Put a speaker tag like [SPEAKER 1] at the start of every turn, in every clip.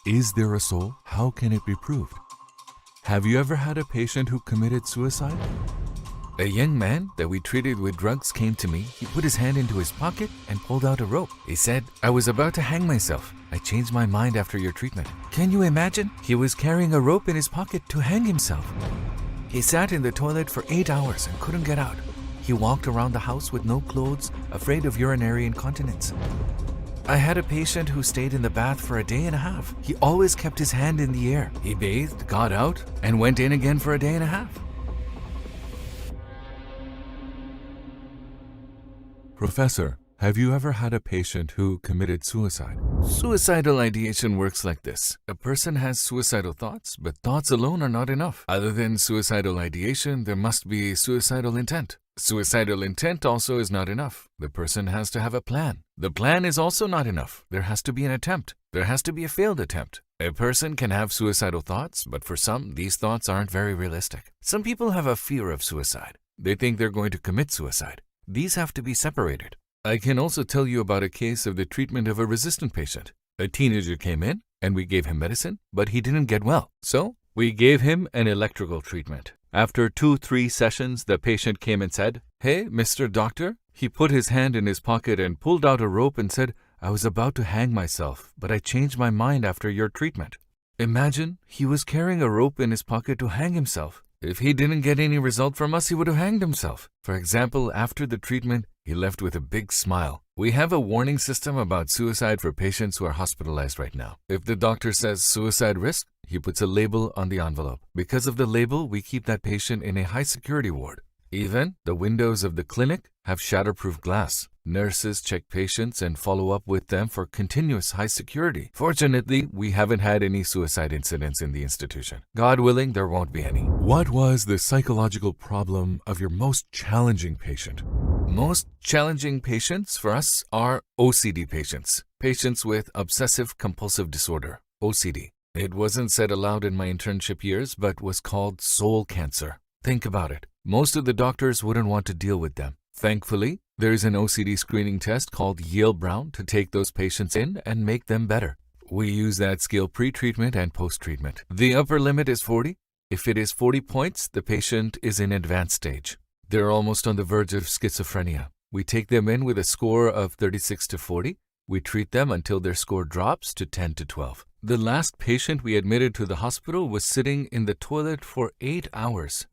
[SPEAKER 1] Is there a soul? How can it be proved? Have you ever had a patient who committed suicide? A young man that we treated with drugs came to me. He put his hand into his pocket and pulled out a rope. He said, "I was about to hang myself. I changed my mind after your treatment." Can you imagine? He was carrying a rope in his pocket to hang himself. He sat in the toilet for 8 hours and couldn't get out. He walked around the house with no clothes, afraid of urinary incontinence. I had a patient who stayed in the bath for a day and a half. He always kept his hand in the air. He bathed, got out, and went in again for a day and a half. Professor, have you ever had a patient who committed suicide? Suicidal ideation works like this. A person has suicidal thoughts, but thoughts alone are not enough. Other than suicidal ideation, there must be suicidal intent. Suicidal intent also is not enough. The person has to have a plan. The plan is also not enough. There has to be an attempt. There has to be a failed attempt. A person can have suicidal thoughts, but for some, these thoughts aren't very realistic. Some people have a fear of suicide. They think they're going to commit suicide. These have to be separated. I can also tell you about a case of the treatment of a resistant patient. A teenager came in and we gave him medicine, but he didn't get well. So we gave him an electrical treatment. After 2-3 sessions, the patient came and said, "Hey, Mr. Doctor." He put his hand in his pocket and pulled out a rope and said, "I was about to hang myself, but I changed my mind after your treatment." Imagine, he was carrying a rope in his pocket to hang himself. If he didn't get any result from us, he would have hanged himself. For example, after the treatment, he left with a big smile. We have a warning system about suicide for patients who are hospitalized right now. If the doctor says suicide risk, he puts a label on the envelope. Because of the label, we keep that patient in a high security ward. Even the windows of the clinic have shatterproof glass. Nurses check patients and follow up with them for continuous high security. Fortunately, we haven't had any suicide incidents in the institution. God willing, there won't be any. What was the psychological problem of your most challenging patient? Most challenging patients for us are OCD patients. Patients with obsessive compulsive disorder, OCD. It wasn't said aloud in my internship years, but was called soul cancer. Think about it. Most of the doctors wouldn't want to deal with them. Thankfully, there is an OCD screening test called Yale-Brown to take those patients in and make them better. We use that scale pre-treatment and post-treatment. The upper limit is 40. If it is 40 points, the patient is in advanced stage. They're almost on the verge of schizophrenia. We take them in with a score of 36 to 40. We treat them until their score drops to 10 to 12. The last patient we admitted to the hospital was sitting in the toilet for 8 hours.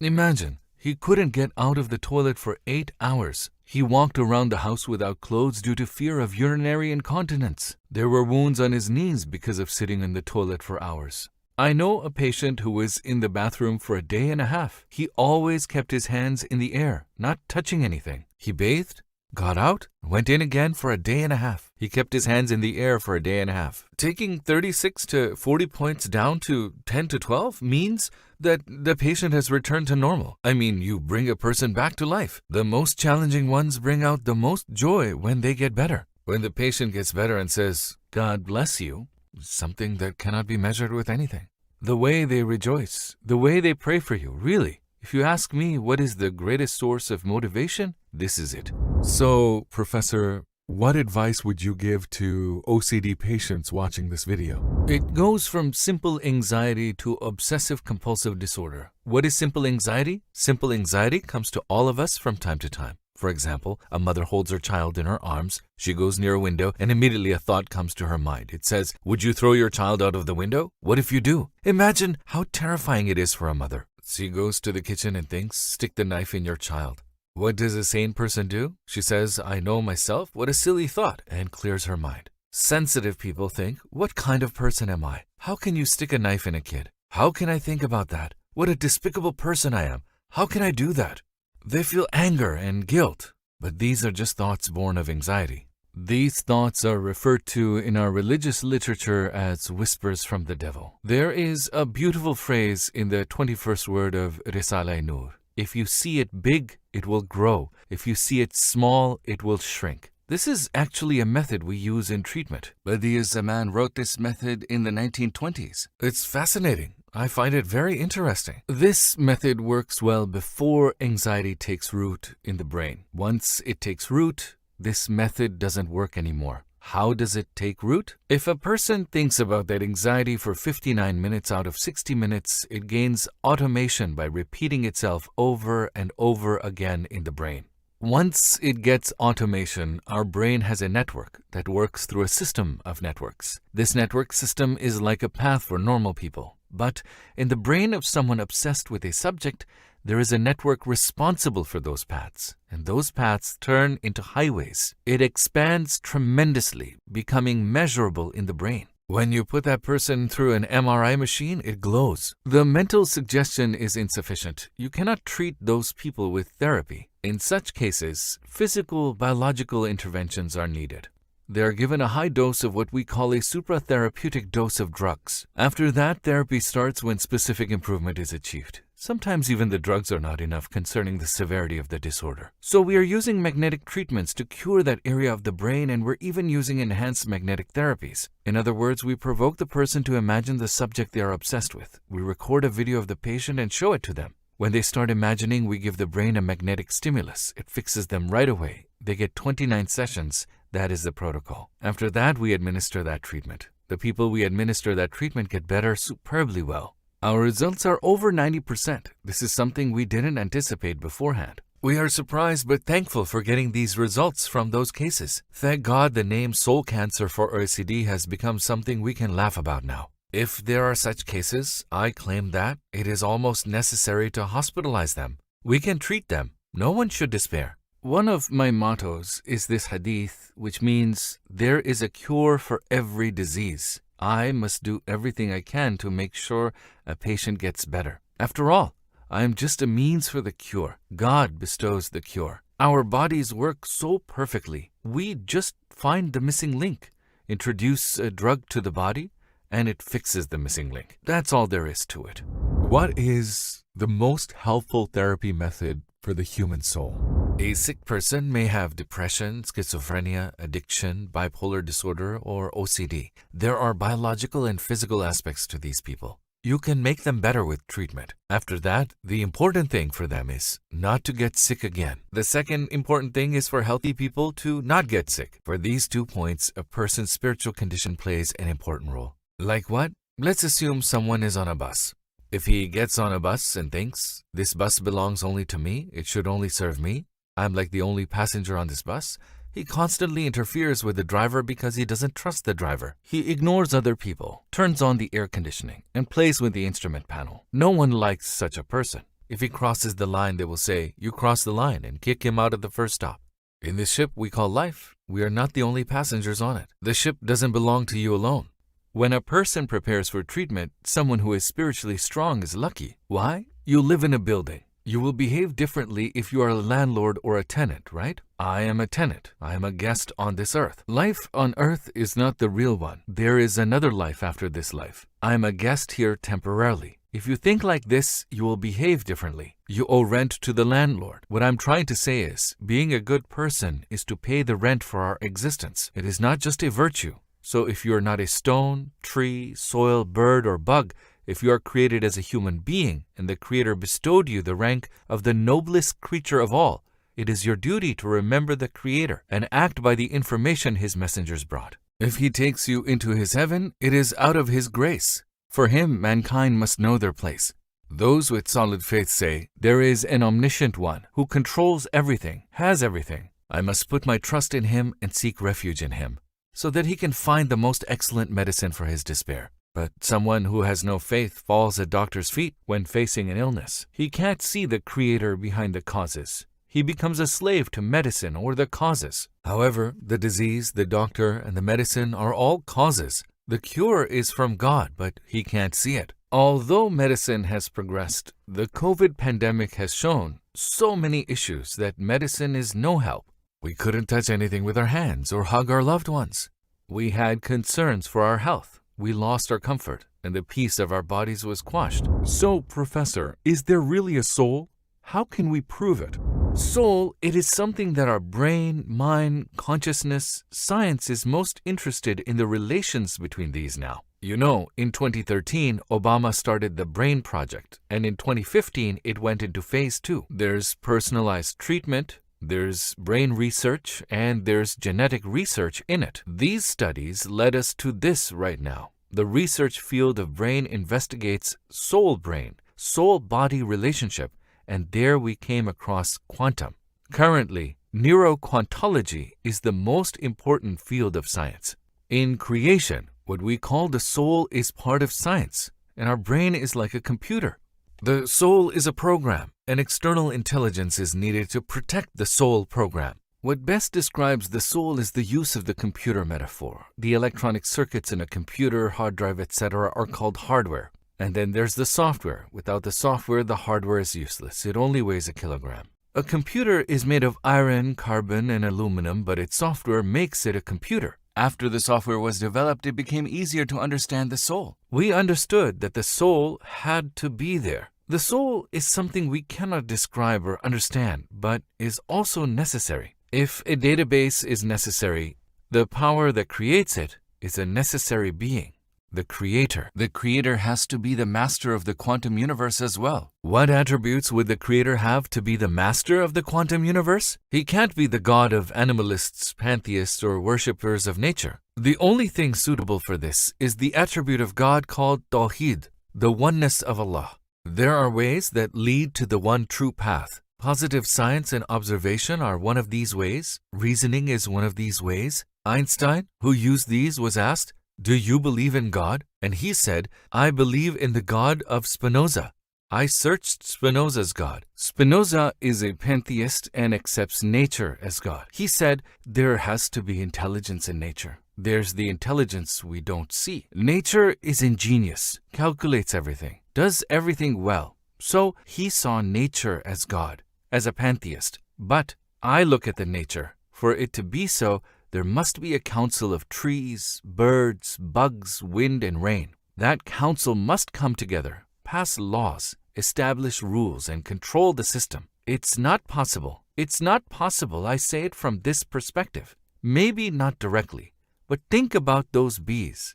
[SPEAKER 1] Imagine, he couldn't get out of the toilet for 8 hours. He walked around the house without clothes due to fear of urinary incontinence. There were wounds on his knees because of sitting in the toilet for hours. I know a patient who was in the bathroom for a day and a half. He always kept his hands in the air, not touching anything. He bathed, got out, went in again for a day and a half. He kept his hands in the air for a day and a half. Taking 36 to 40 points down to 10 to 12 means that the patient has returned to normal. I mean, you bring a person back to life. The most challenging ones bring out the most joy when they get better. When the patient gets better and says, "God bless you," something that cannot be measured with anything. The way they rejoice, the way they pray for you, really. If you ask me what is the greatest source of motivation, this is it. So, Professor, what advice would you give to OCD patients watching this video? It goes from simple anxiety to obsessive compulsive disorder. What is simple anxiety? Simple anxiety comes to all of us from time to time. For example, a mother holds her child in her arms. She goes near a window and immediately a thought comes to her mind. It says, "Would you throw your child out of the window? What if you do?" Imagine how terrifying it is for a mother. She goes to the kitchen and thinks, "Stick the knife in your child." What does a sane person do? She says, "I know myself, what a silly thought," and clears her mind. Sensitive people think, "What kind of person am I? How can you stick a knife in a kid? How can I think about that? What a despicable person I am. How can I do that?" They feel anger and guilt, but these are just thoughts born of anxiety. These thoughts are referred to in our religious literature as whispers from the devil. There is a beautiful phrase in the 21st word of Risale-i-Nur. If you see it big, it will grow. If you see it small, it will shrink. This is actually a method we use in treatment. Badi'a Zaman wrote this method in the 1920s. It's fascinating. I find it very interesting. This method works well before anxiety takes root in the brain. Once it takes root, this method doesn't work anymore. How does it take root? If a person thinks about that anxiety for 59 minutes out of 60 minutes, it gains automation by repeating itself over and over again in the brain. Once it gets automation, our brain has a network that works through a system of networks. This network system is like a path for normal people. But in the brain of someone obsessed with a subject, there is a network responsible for those paths, and those paths turn into highways. It expands tremendously, becoming measurable in the brain. When you put that person through an MRI machine, it glows. The mental suggestion is insufficient. You cannot treat those people with therapy. In such cases, physical, biological interventions are needed. They are given a high dose of what we call a supratherapeutic dose of drugs. After that, therapy starts when specific improvement is achieved. Sometimes even the drugs are not enough concerning the severity of the disorder. So we are using magnetic treatments to cure that area of the brain, and we're even using enhanced magnetic therapies. In other words, we provoke the person to imagine the subject they are obsessed with. We record a video of the patient and show it to them. When they start imagining, we give the brain a magnetic stimulus. It fixes them right away. They get 29 sessions. That is the protocol. After that, we administer that treatment. The people we administer that treatment get better superbly well. Our results are over 90%. This is something we didn't anticipate beforehand. We are surprised but thankful for getting these results from those cases. Thank God the name soul cancer for OCD has become something we can laugh about now. If there are such cases, I claim that it is almost necessary to hospitalize them. We can treat them. No one should despair. One of my mottos is this hadith, which means there is a cure for every disease. I must do everything I can to make sure a patient gets better. After all, I am just a means for the cure. God bestows the cure. Our bodies work so perfectly. We just find the missing link, introduce a drug to the body, and it fixes the missing link. That's all there is to it. What is the most helpful therapy method for the human soul? A sick person may have depression, schizophrenia, addiction, bipolar disorder, or OCD. There are biological and physical aspects to these people. You can make them better with treatment. After that, the important thing for them is not to get sick again. The second important thing is for healthy people to not get sick. For these 2 points, a person's spiritual condition plays an important role. Like what? Let's assume someone is on a bus. If he gets on a bus and thinks, this bus belongs only to me, it should only serve me, I'm like the only passenger on this bus, he constantly interferes with the driver because he doesn't trust the driver. He ignores other people, turns on the air conditioning, and plays with the instrument panel. No one likes such a person. If he crosses the line, they will say, you crossed the line, and kick him out of the first stop. In this ship we call life, we are not the only passengers on it. The ship doesn't belong to you alone. When a person prepares for treatment, someone who is spiritually strong is lucky. Why? You live in a building. You will behave differently if you are a landlord or a tenant, right? I am a tenant. I am a guest on this earth. Life on earth is not the real one. There is another life after this life. I am a guest here temporarily. If you think like this, you will behave differently. You owe rent to the landlord. What I'm trying to say is, being a good person is to pay the rent for our existence. It is not just a virtue. So if you are not a stone, tree, soil, bird, or bug, if you are created as a human being and the Creator bestowed you the rank of the noblest creature of all, it is your duty to remember the Creator and act by the information His messengers brought. If He takes you into His heaven, it is out of His grace. For Him, mankind must know their place. Those with solid faith say, there is an omniscient one who controls everything, has everything. I must put my trust in Him and seek refuge in Him, so that He can find the most excellent medicine for his despair. But someone who has no faith falls at doctor's feet when facing an illness. He can't see the Creator behind the causes. He becomes a slave to medicine or the causes. However, the disease, the doctor, and the medicine are all causes. The cure is from God, but he can't see it. Although medicine has progressed, the COVID pandemic has shown so many issues that medicine is no help. We couldn't touch anything with our hands or hug our loved ones. We had concerns for our health. We lost our comfort, and the peace of our bodies was quashed. So, Professor, is there really a soul? How can we prove it? Soul, it is something that our brain, mind, consciousness, science is most interested in the relations between these now. You know, in 2013, Obama started the Brain Project, and in 2015, it went into phase 2. There's personalized treatment, There's brain research and there's genetic research in it. These studies led us to this right now. The research field of brain investigates soul-brain, soul-body relationship, and there we came across quantum. Currently, neuroquantology is the most important field of science. In creation, what we call the soul is part of science, and our brain is like a computer. The soul is a program. An external intelligence is needed to protect the soul program. What best describes the soul is the use of the computer metaphor. The electronic circuits in a computer, hard drive, etc. are called hardware. And then there's the software. Without the software, the hardware is useless. It only weighs a kilogram. A computer is made of iron, carbon, and aluminum, but its software makes it a computer. After the software was developed, it became easier to understand the soul. We understood that the soul had to be there. The soul is something we cannot describe or understand, but is also necessary. If a database is necessary, the power that creates it is a necessary being, the creator. The creator has to be the master of the quantum universe as well. What attributes would the creator have to be the master of the quantum universe? He can't be the god of animalists, pantheists, or worshippers of nature. The only thing suitable for this is the attribute of God called Tawheed, the oneness of Allah. There are ways that lead to the one true path. Positive science and observation are one of these ways. Reasoning is one of these ways. Einstein, who used these, was asked, "Do you believe in God?" And he said, "I believe in the God of Spinoza." I searched Spinoza's God. Spinoza is a pantheist and accepts nature as God. He said, there has to be intelligence in nature. There's the intelligence we don't see. Nature is ingenious, calculates everything, does everything well. So he saw nature as God, as a pantheist. But I look at the nature. For it to be so, there must be a council of trees, birds, bugs, wind, and rain. That council must come together, pass laws, establish rules, and control the system. It's not possible. It's not possible, I say it from this perspective. Maybe not directly, but think about those bees.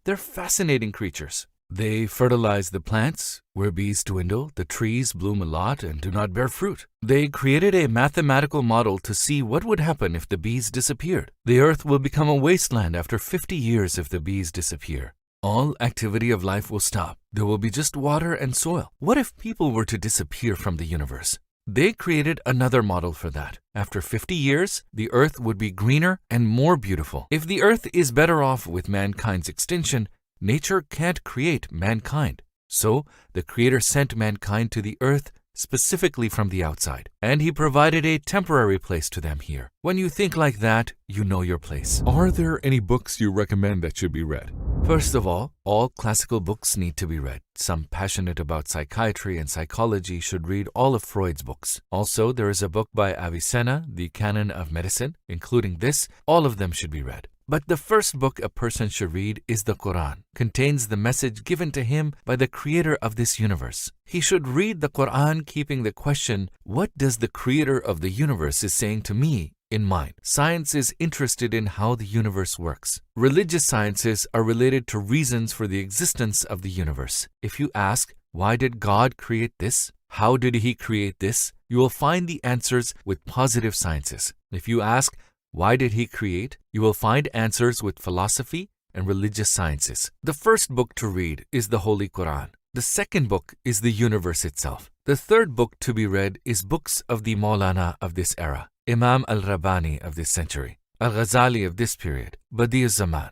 [SPEAKER 1] They're fascinating creatures. They fertilize the plants. Where bees dwindle, the trees bloom a lot and do not bear fruit. They created a mathematical model to see what would happen if the bees disappeared. The earth will become a wasteland after 50 years if the bees disappear. All activity of life will stop. There will be just water and soil. What if people were to disappear from the universe? They created another model for that. After 50 years, the earth would be greener and more beautiful. If the earth is better off with mankind's extinction, nature can't create mankind. So, the Creator sent mankind to the earth specifically from the outside, and He provided a temporary place to them here. When you think like that, you know your place. Are there any books you recommend that should be read? First of all classical books need to be read. Some passionate about psychiatry and psychology should read all of Freud's books. Also, there is a book by Avicenna, The Canon of Medicine, including this. All of them should be read. But the first book a person should read is the Quran. Contains the message given to him by the Creator of this universe. He should read the Quran keeping the question, what does the Creator of the universe is saying to me, in mind? Science is interested in how the universe works. Religious sciences are related to reasons for the existence of the universe. If you ask, why did God create this? How did He create this? You will find the answers with positive sciences. If you ask, why did He create? You will find answers with philosophy and religious sciences. The first book to read is the Holy Quran. The second book is the universe itself. The third book to be read is books of the Maulana of this era, Imam al-Rabbani of this century, al-Ghazali of this period, Badi al-Zaman.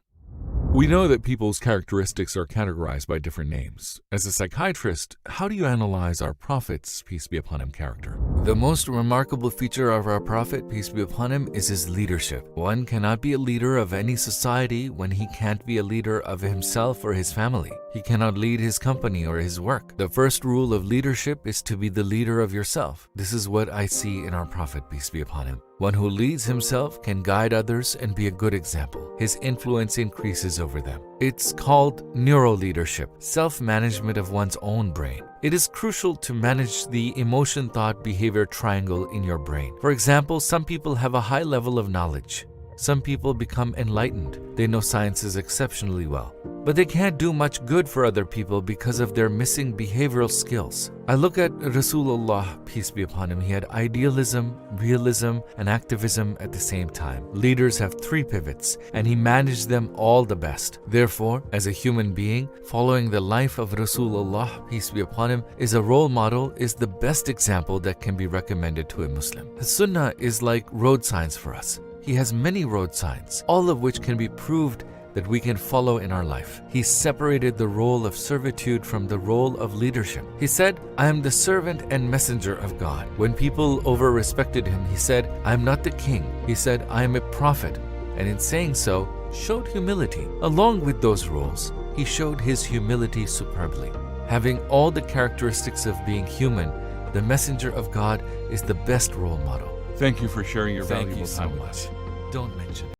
[SPEAKER 1] We know that people's characteristics are categorized by different names. As a psychiatrist, how do you analyze our Prophet's, peace be upon him, character? The most remarkable feature of our Prophet, peace be upon him, is his leadership. One cannot be a leader of any society when he can't be a leader of himself or his family. He cannot lead his company or his work. The first rule of leadership is to be the leader of yourself. This is what I see in our Prophet, peace be upon him. One who leads himself can guide others and be a good example. His influence increases over them. It's called neuro-leadership, self-management of one's own brain. It is crucial to manage the emotion-thought-behavior triangle in your brain. For example, some people have a high level of knowledge. Some people become enlightened. They know sciences exceptionally well. but they can't do much good for other people because of their missing behavioral skills. I look at Rasulullah, peace be upon him. He had idealism, realism, and activism at the same time. Leaders have 3 pivots, and he managed them all the best. Therefore, as a human being, following the life of Rasulullah, peace be upon him, is a role model, is the best example that can be recommended to a Muslim. The Sunnah is like road signs for us. He has many road signs, all of which can be proved that we can follow in our life. He separated the role of servitude from the role of leadership. He said, I am the servant and messenger of God. When people over-respected him, he said, I am not the king. He said, I am a prophet. And in saying so, showed humility. Along with those roles, he showed his humility superbly. Having all the characteristics of being human, the messenger of God is the best role model.
[SPEAKER 2] Thank you for sharing your valuable
[SPEAKER 1] Thank you so
[SPEAKER 2] time with us.
[SPEAKER 1] much. Don't mention it.